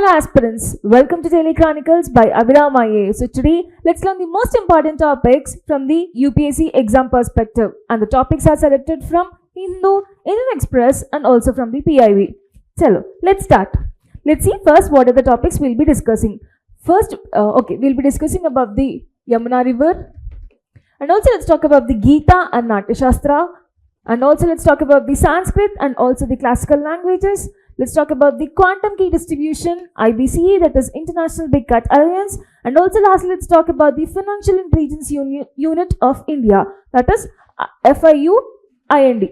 aspirants, welcome to Daily Chronicles by Abhiram Ias. So today, let's learn the most important topics from the UPSC exam perspective. And the topics are selected from Hindu, Indian Express and also from the PIV. Chalo, let's start. Let's see first what are the topics we'll be discussing. First, we'll be discussing about the Yamuna River. And also let's talk about the Gita and Natya Shastra. And also let's talk about the Sanskrit and also the classical languages. Let's talk about the quantum key distribution, IBCE, that is International Big Cat Alliance. And also lastly, let's talk about the Financial Intelligence Unit of India, that is FIUIND.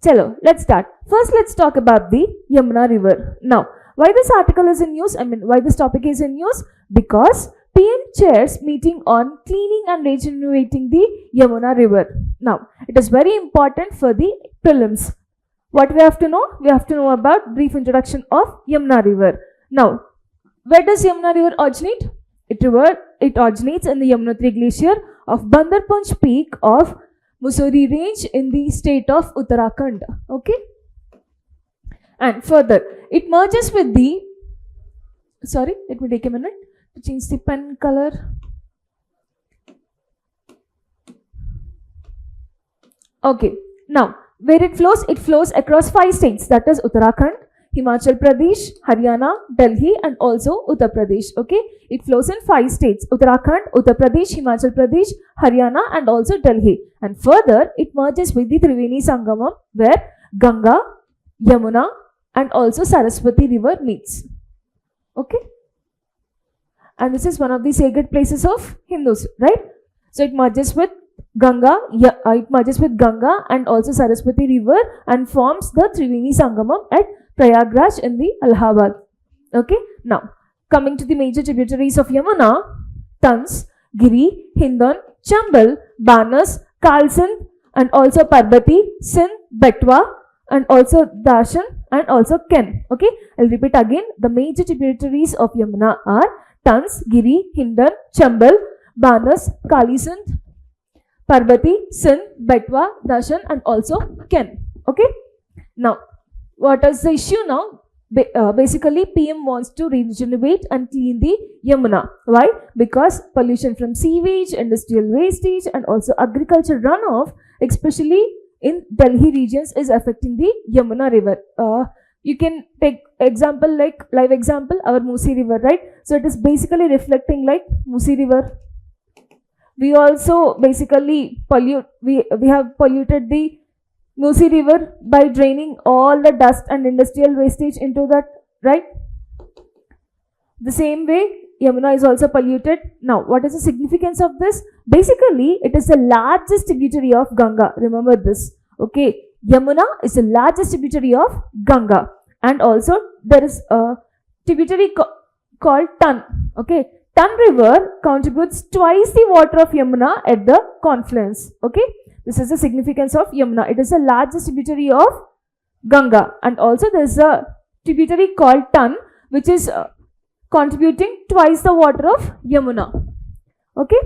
Chalo, let's start. First, let's talk about the Yamuna River. Now, why this article is in news? Why this topic is in news? Because PM chairs meeting on cleaning and regenerating the Yamuna River. Now, it is very important for the prelims. What we have to know? We have to know about brief introduction of Yamuna River. Now, where does Yamuna River originate? It originates in the Yamunotri Glacier of Bandarpunch Peak of Mussoorie Range in the state of Uttarakhand. Okay? And further, it merges with the... Sorry, let me take a minute to change the pen color. Okay, now, where it flows across 5 states, that is Uttarakhand, Himachal Pradesh, Haryana, Delhi and also Uttar Pradesh. Okay, it flows in 5 states, Uttarakhand, Uttar Pradesh, Himachal Pradesh, Haryana and also Delhi. And further, it merges with the Triveni Sangamam where Ganga, Yamuna and also Saraswati River meets. Okay, and this is one of the sacred places of Hindus, right? So it merges with Ganga, and also Saraswati River and forms the Triveni Sangamam at Prayagraj in the Allahabad. Okay, now coming to the major tributaries of Yamuna: Tans, Giri, Hindon, Chambal, Banas, Kalsan and also Parbati, Sindh, Betwa and also Darshan and also Ken. Okay, I'll repeat again. The major tributaries of Yamuna are Tans, Giri, Hindon, Chambal, Banas, Kalisand, Parbati, Sindh, Betwa, Darshan and also Ken. Okay. Now, what is the issue now? Basically, PM wants to regenerate and clean the Yamuna. Why? Because pollution from sewage, industrial wastage and also agriculture runoff, especially in Delhi regions, is affecting the Yamuna River. You can take example like live example, our Musi River, right? So it is basically reflecting like Musi River. We also basically pollute, we have polluted the Musi River by draining all the dust and industrial wastage into that, right? The same way, Yamuna is also polluted. Now, what is the significance of this? Basically, it is the largest tributary of Ganga. Remember this, okay? Yamuna is the largest tributary of Ganga. And also, there is a tributary called Tan, okay? Tan River contributes twice the water of Yamuna at the confluence. Okay, this is the significance of Yamuna. It is the largest tributary of Ganga, and also there is a tributary called Tan, which is contributing twice the water of Yamuna. Okay.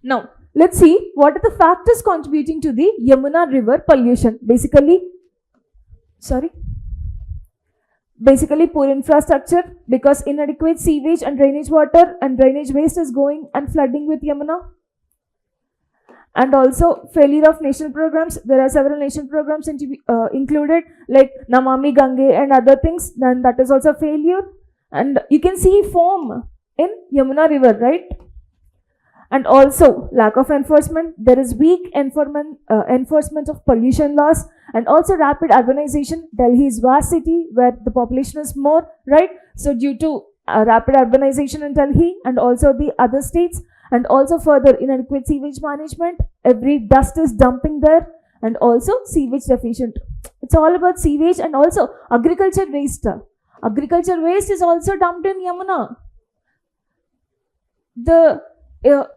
Now let's see what are the factors contributing to the Yamuna River pollution. Basically, poor infrastructure, because inadequate sewage and drainage water and drainage waste is going and flooding with Yamuna. And also failure of national programs. There are several national programs included like Namami Gange and other things. Then that is also failure. And you can see foam in Yamuna River, right? And also lack of enforcement. There is weak enforcement of pollution laws and also rapid urbanization. Delhi is vast city where the population is more, right? So due to rapid urbanization in Delhi and also the other states, and also further inadequate sewage management, every dust is dumping there, and also sewage deficient. It's all about sewage and also agriculture waste. Agriculture waste is also dumped in Yamuna.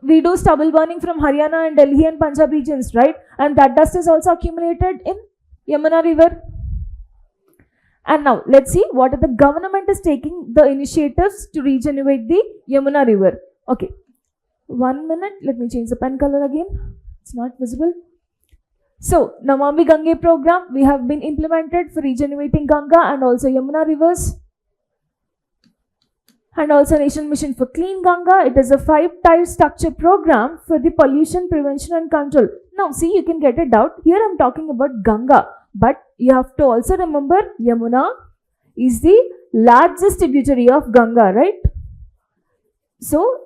We do stubble burning from Haryana and Delhi and Punjab regions, right? And that dust is also accumulated in Yamuna River. And now let's see what are the government is taking the initiatives to regenerate the Yamuna River. Okay, 1 minute. Let me change the pen color again. It's not visible. So, Namami Gange program, we have been implemented for regenerating Ganga and also Yamuna rivers. And also National Mission for Clean Ganga. It is a 5-tier structure program for the pollution prevention and control. Now, see, you can get a doubt. Here I am talking about Ganga. But you have to also remember Yamuna is the largest tributary of Ganga, right? So,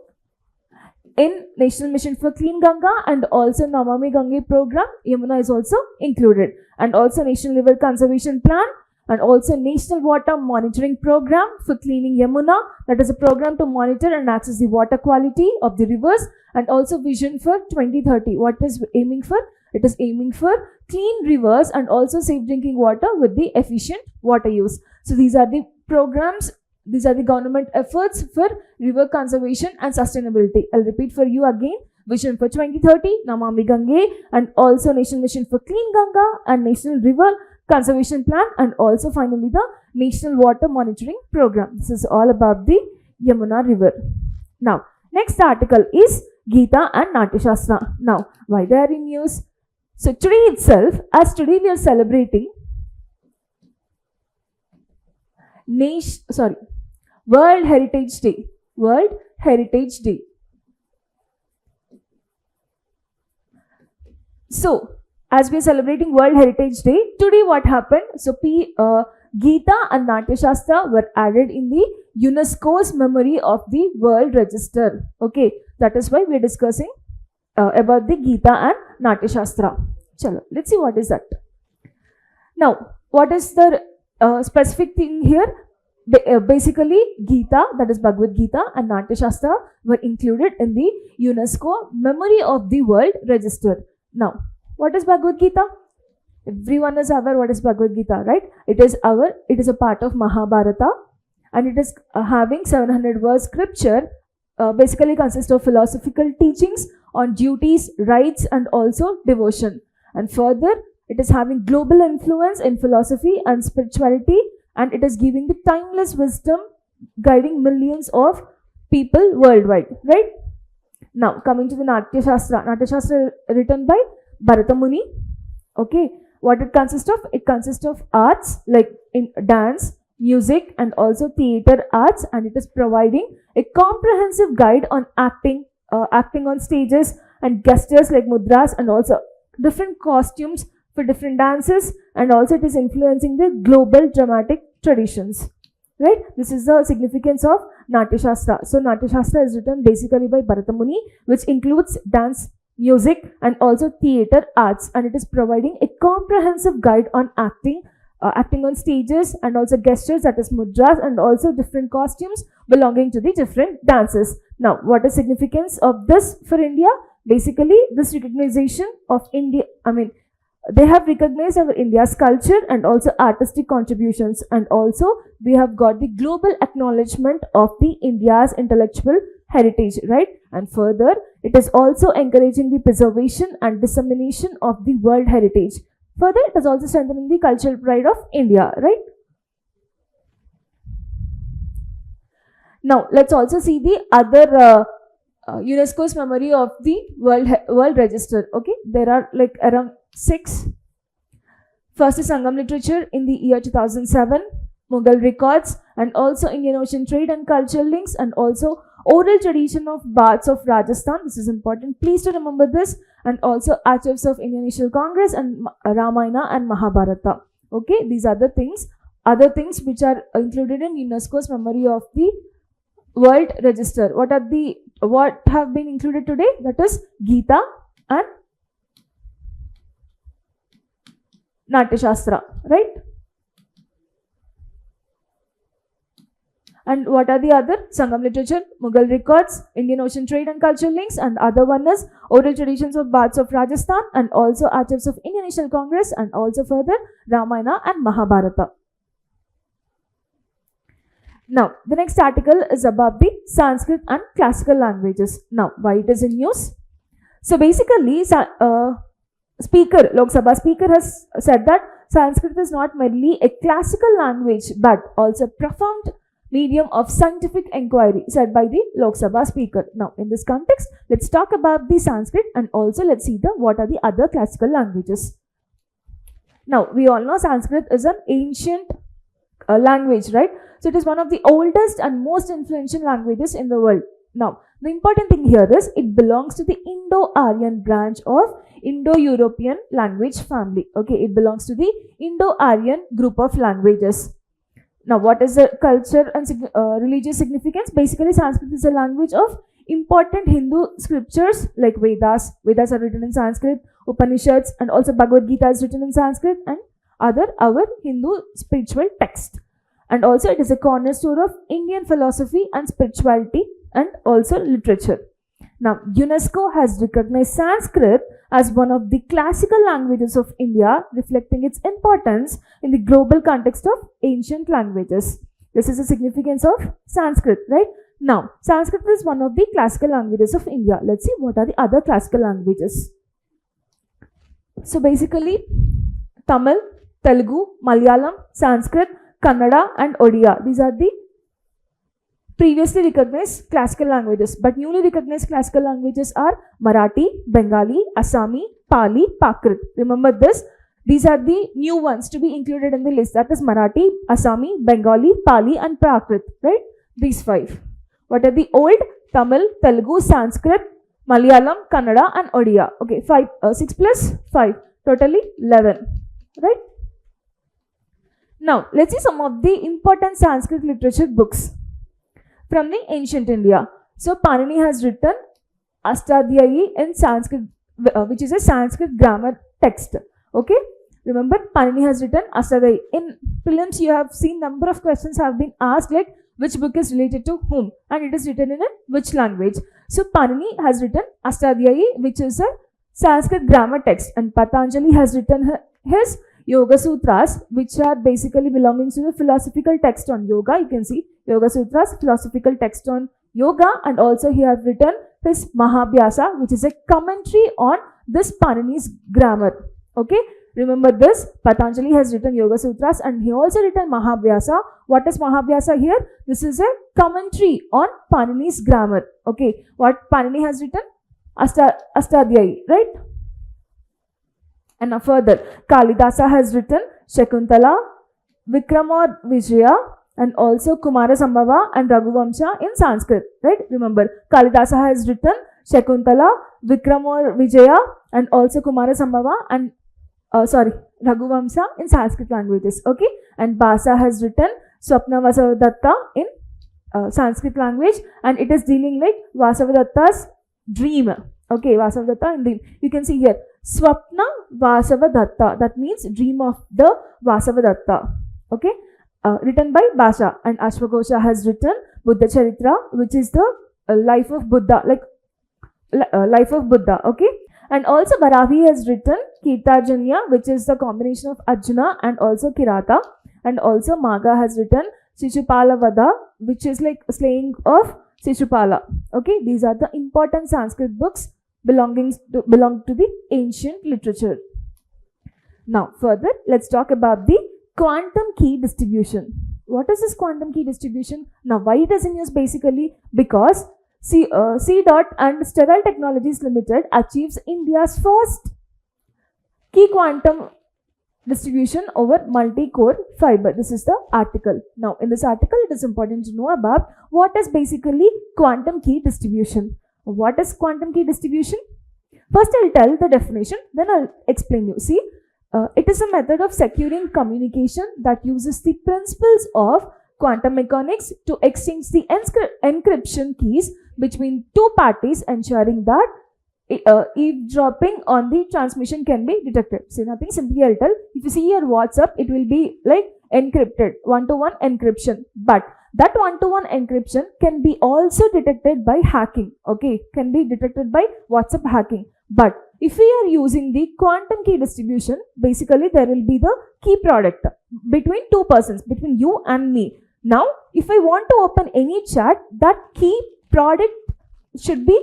in National Mission for Clean Ganga and also Namami Gange program, Yamuna is also included. And also National River Conservation Plan and also National Water Monitoring Program for cleaning Yamuna. That is a program to monitor and access the water quality of the rivers. And also Vision for 2030. What is aiming for? It is aiming for clean rivers and also safe drinking water with the efficient water use. So these are the programs. These are the government efforts for river conservation and sustainability. I'll repeat for you again. Vision for 2030, Namami Gange, and also National Mission for Clean Ganga and National River Conservation Plan, and also finally the National Water Monitoring Program. This is all about the Yamuna River. Now, next article is Gita and Natya Shastra. Now, why they are in use? So today itself, as today we are celebrating World Heritage Day. World Heritage Day. So, as we are celebrating World Heritage Day, today what happened? So, Gita and Natya Shastra were added in the UNESCO's memory of the World Register. Okay, that is why we are discussing about the Gita and Natya Shastra. Chalo, let's see what is that. Now, what is the specific thing here? Basically, Gita, that is Bhagavad Gita, and Natya Shastra were included in the UNESCO Memory of the World Register. Now, what is Bhagavad Gita? Everyone is aware what is Bhagavad Gita, right? It is a part of Mahabharata, and it is having 700 verse scripture. Basically consists of philosophical teachings on duties, rights, and also devotion. And further, it is having global influence in philosophy and spirituality, and it is giving the timeless wisdom guiding millions of people worldwide, right? Now, coming to the Natya Shastra. Natya Shastra written by Bharata Muni. Okay, what it consists of? It consists of arts like in dance, music, and also theater arts, and it is providing a comprehensive guide on acting on stages and gestures like mudras, and also different costumes for different dances, and also it is influencing the global dramatic traditions, right? This is the significance of Natya Shastra. So Natya Shastra is written basically by Bharata Muni, which includes dance, music, and also theater arts, and it is providing a comprehensive guide on acting on stages, and also gestures, that is mudras, and also different costumes belonging to the different dances. Now, what is significance of this for India? Basically, this recognition of India, they have recognized our India's culture and also artistic contributions, and also we have got the global acknowledgement of the India's intellectual heritage, right? And further, it is also encouraging the preservation and dissemination of the world heritage. Further, it is also strengthening the cultural pride of India, right? Now, let's also see the other UNESCO's memory of the World Register. Okay, there are like around 6. First is Sangam literature in the year 2007, Mughal records, and also Indian Ocean trade and cultural links, and also oral tradition of baths of Rajasthan. This is important. Please to remember this. And also archives of Indian National Congress and Ramayana and Mahabharata. Okay, these are the things. Other things which are included in UNESCO's memory of the World Register. What have been included today? That is Gita and Natya Shastra, right? And what are the other? Sangam literature, Mughal records, Indian Ocean trade and cultural links, and other one is oral traditions of baths of Rajasthan, and also archives of Indian National Congress, and also further Ramayana and Mahabharata. Now, the next article is about the Sanskrit and classical languages. Now, why it is in use? So basically, Lok Sabha Speaker has said that Sanskrit is not merely a classical language, but also a profound medium of scientific inquiry, said by the Lok Sabha Speaker. Now, in this context, let's talk about the Sanskrit, and also let's see what are the other classical languages. Now, we all know Sanskrit is an ancient language, right? So it is one of the oldest and most influential languages in the world. Now, the important thing here is it belongs to the Indo-Aryan branch of Indo-European language family. Okay, it belongs to the Indo-Aryan group of languages. Now, what is the culture and religious significance? Basically, Sanskrit is a language of important Hindu scriptures like Vedas. Vedas are written in Sanskrit, Upanishads, and also Bhagavad Gita is written in Sanskrit, and other our Hindu spiritual text. And also, it is a cornerstone of Indian philosophy and spirituality and also literature. Now, UNESCO has recognized Sanskrit as one of the classical languages of India, reflecting its importance in the global context of ancient languages. This is the significance of Sanskrit, right? Now, Sanskrit is one of the classical languages of India. Let's see what are the other classical languages. So, basically, Tamil, Telugu, Malayalam, Sanskrit, Kannada, and Odia. These are the previously recognized classical languages, but newly recognized classical languages are Marathi, Bengali, Assami, Pali, Prakrit. Remember this. These are the new ones to be included in the list. That is Marathi, Assami, Bengali, Pali, and Prakrit. Right? These 5. What are the old? Tamil, Telugu, Sanskrit, Malayalam, Kannada, and Odia. Okay, 6 plus 5. Totally 11. Right? Now, let's see some of the important Sanskrit literature books from the ancient India. So, Panini has written Astadhyayi in Sanskrit, which is a Sanskrit grammar text. Okay? Remember, Panini has written Astadhyayi. In prelims, you have seen number of questions have been asked like which book is related to whom, and it is written in which language. So, Panini has written Astadhyayi, which is a Sanskrit grammar text, and Patanjali has written his Yoga Sutras, which are basically belonging to the philosophical text on yoga. You can see Yoga Sutras, philosophical text on yoga, and also he has written his Mahabhyasa, which is a commentary on this Panini's grammar. Okay, remember this. Patanjali has written Yoga Sutras, and he also written Mahabhyasa. What is Mahabhyasa here? This is a commentary on Panini's grammar. Okay, what Panini has written? Astadhyayi, right? And now further, Kalidasa has written Shakuntala, Vikramor Vijaya, and also Kumara Sambhava and Raghuvamsha in Sanskrit, right? Remember, Kalidasa has written Shakuntala, Vikramor Vijaya, and also Kumara Sambhava and Raghuvamsha in Sanskrit languages, okay? And Basa has written Swapna Vasavadatta in Sanskrit language, and it is dealing like Vasavadatta's dream. Okay, Vasavadatta and dream. You can see here, Swapna Vasavadatta, that means dream of the Vasavadatta. Okay, written by Basa. And Ashwagosha has written Buddha Charitra, which is the life of Buddha, like life of Buddha. Okay, and also Varahi has written Kirtarjanya, which is the combination of Arjuna and also Kirata. And also Maga has written Shishupala Vada, which is like slaying of Shishupala. Okay, these are the important Sanskrit books belong to the ancient literature. Now, further, let's talk about the quantum key distribution. What is this quantum key distribution? Now, why it is in use? Basically, because C. Dot and Sterile Technologies Limited achieves India's first key quantum distribution over multi-core fiber. This is the article. Now, in this article, it is important to know about what is basically quantum key distribution. What is quantum key distribution? First, I'll tell the definition, then I'll explain you. See, it is a method of securing communication that uses the principles of quantum mechanics to exchange the encryption keys between two parties, ensuring that eavesdropping on the transmission can be detected. See, nothing, simply I'll tell. If you see your WhatsApp, it will be like encrypted, one-to-one encryption. But that one-to-one encryption can be also detected by hacking. Okay, can be detected by WhatsApp hacking. But if we are using the quantum key distribution, basically there will be the key product between two persons, between you and me. Now, if I want to open any chat, that key product should be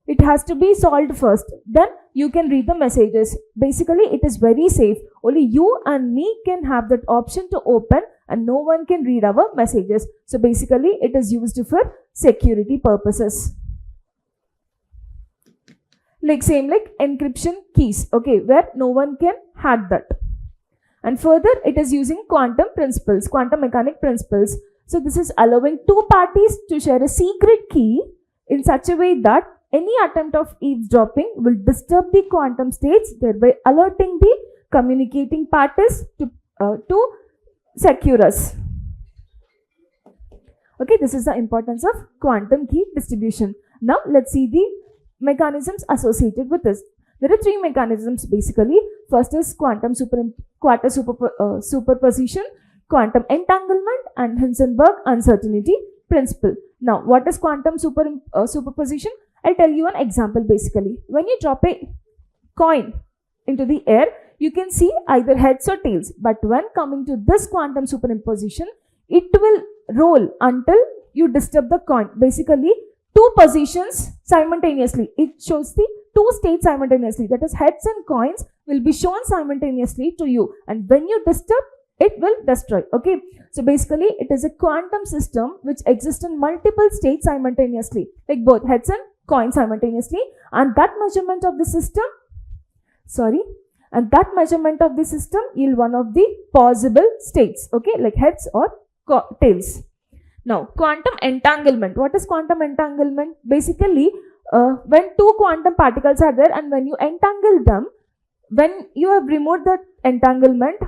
it has to be solved first. Then you can read the messages. Basically, it is very safe. Only you and me can have that option to open, and no one can read our messages. So basically, it is used for security purposes. like same like encryption keys, okay, where no one can hack that. And further, it is using quantum principles, quantum mechanic principles. So this is allowing two parties to share a secret key in such a way that any attempt of eavesdropping will disturb the quantum states, thereby alerting the communicating parties to secure us. Okay, this is the importance of quantum key distribution. Now let's see the mechanisms associated with this. There are three mechanisms basically. First is quantum superposition, quantum entanglement, and Heisenberg uncertainty principle. Now, what is quantum superposition? I'll tell you an example basically. When you drop a coin into the air, you can see either heads or tails. But when coming to this quantum superimposition, it will roll until you disturb the coin. Basically, two positions simultaneously. It shows the two states simultaneously. That is, heads and coins will be shown simultaneously to you. And when you disturb, it will destroy. Okay. So basically, it is a quantum system which exists in multiple states simultaneously, like both heads and coins simultaneously. And that measurement of the system, yield one of the possible states. Okay, like heads or tails. Now, quantum entanglement. What is quantum entanglement? Basically, when two quantum particles are there and when you entangle them, when you have removed the entanglement,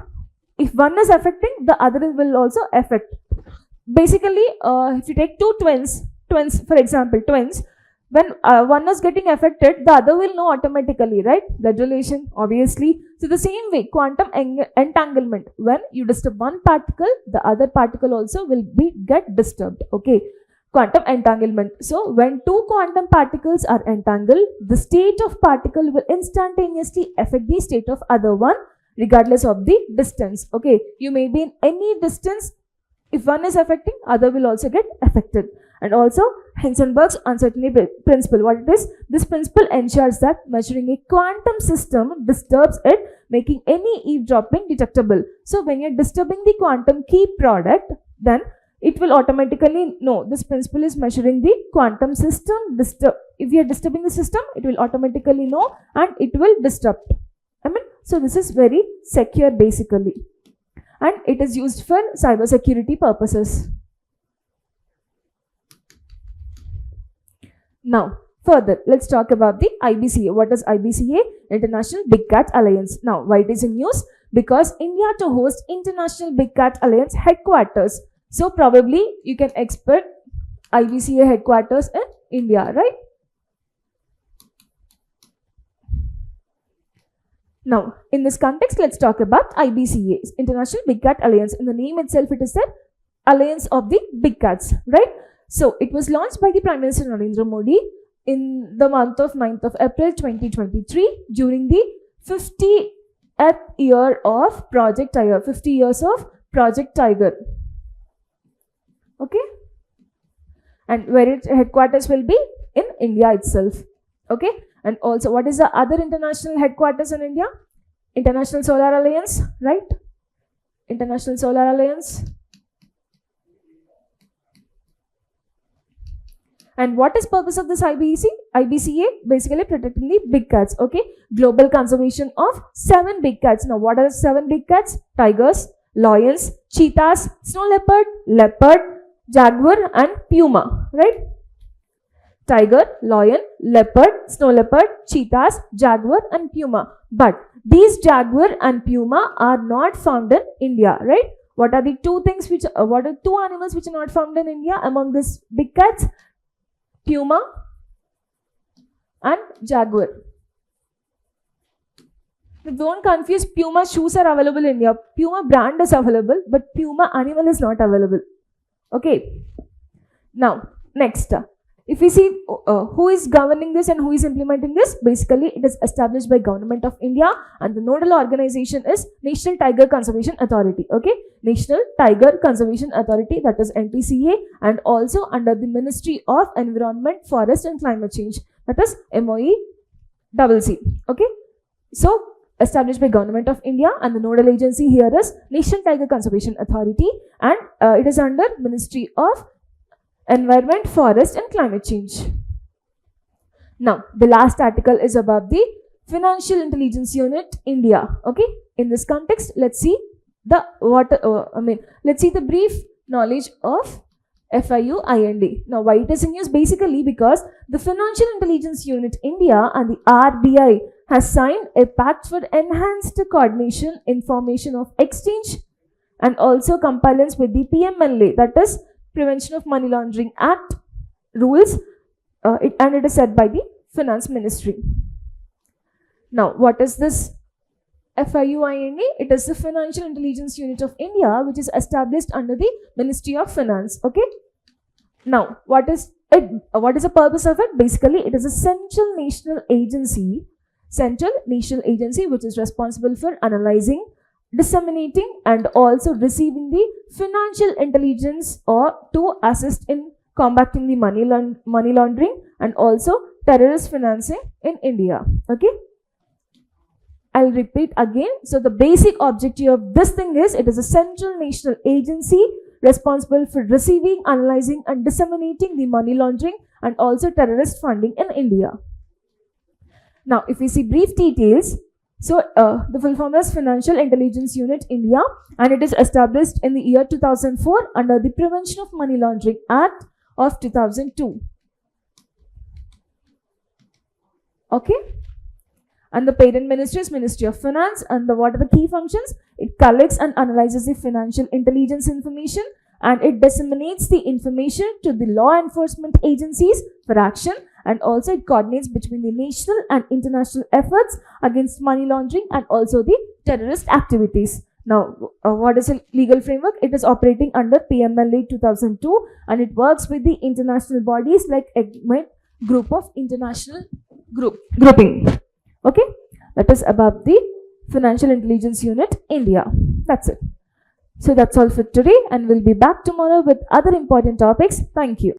if one is affecting, the other will also affect. Basically, if you take two twins, for example, when one is getting affected, the other will know automatically, right? Blood relation, obviously. So the same way, quantum entanglement, when you disturb one particle, the other particle also will get disturbed. Okay, quantum entanglement. So when two quantum particles are entangled, the state of particle will instantaneously affect the state of other one, regardless of the distance. Okay, you may be in any distance. If one is affecting, other will also get affected. And also Heisenberg's uncertainty principle. What it is? This principle ensures that measuring a quantum system disturbs it, making any eavesdropping detectable. So when you're disturbing the quantum key product, then it will automatically know. This principle is measuring the quantum system. If you are disturbing the system, it will automatically know and it will disrupt. So this is very secure basically. And it is used for cyber security purposes. Now, further, let's talk about the IBCA. What is IBCA? International Big Cat Alliance. Now, why it is in news? Because India to host International Big Cat Alliance headquarters. So, probably you can expect IBCA headquarters in India, right? Now, in this context, let's talk about IBCA, International Big Cat Alliance. In the name itself, it is the Alliance of the Big Cats, right? So, it was launched by the Prime Minister Narendra Modi in the month of 9th of April 2023 during the 50th year of Project Tiger, 50 years of Project Tiger. Okay? And where its headquarters will be? In India itself. Okay? And also, what is the other international headquarters in India? International Solar Alliance, right? International Solar Alliance. And what is purpose of this IBCA? Basically protecting the big cats. Okay. Global conservation of 7 big cats. Now, what are 7 big cats? Tigers, lions, cheetahs, snow leopard, jaguar, and puma. Right? Tiger, lion, leopard, snow leopard, cheetahs, jaguar, and puma. But these jaguar and puma are not found in India. Right? What are the two things which? What are 2 animals which are not found in India among these big cats? Puma and jaguar. Don't confuse, Puma shoes are available in India. Puma brand is available, but Puma animal is not available. Okay. Now, next. If we see who is governing this and who is implementing this, basically it is established by Government of India and the nodal organization is National Tiger Conservation Authority. Okay, National Tiger Conservation Authority, that is NTCA, and also under the Ministry of Environment, Forest and Climate Change, that is MOECC. Okay, so established by Government of India and the nodal agency here is National Tiger Conservation Authority, and it is under Ministry of Environment, Forest and Climate Change. Now, the last article is about the Financial Intelligence Unit India. Okay, in this context, let's see the let's see the brief knowledge of FIUIND. Now, why it is in use? Basically, because the Financial Intelligence Unit India and the RBI has signed a pact for enhanced coordination, information of exchange, and also compliance with the PMLA, that is Prevention of Money Laundering Act rules, and it is set by the Finance Ministry. Now, what is this FIUIND? It is the Financial Intelligence Unit of India, which is established under the Ministry of Finance. Okay. Now, what is it? What is the purpose of it? Basically, it is a central national agency, which is responsible for analyzing, disseminating, and also receiving the financial intelligence or to assist in combating the money laundering and also terrorist financing in India. Okay. I'll repeat again. So the basic objective of this thing is, it is a central national agency responsible for receiving, analyzing, and disseminating the money laundering and also terrorist funding in India. Now, if we see brief details, so the full form is Financial Intelligence Unit India, and it is established in the year 2004 under the Prevention of Money Laundering Act of 2002. Okay. And the parent ministry is Ministry of Finance. And what are the key functions? It collects and analyzes the financial intelligence information, and it disseminates the information to the law enforcement agencies for action, and also it coordinates between the national and international efforts against money laundering and also the terrorist activities. Now, what is a legal framework? It is operating under PMLA 2002, and it works with the international bodies like EGMET, Group of International Grouping. Okay, that is about the Financial Intelligence Unit India. That's it. So that's all for today, and we'll be back tomorrow with other important topics. Thank you.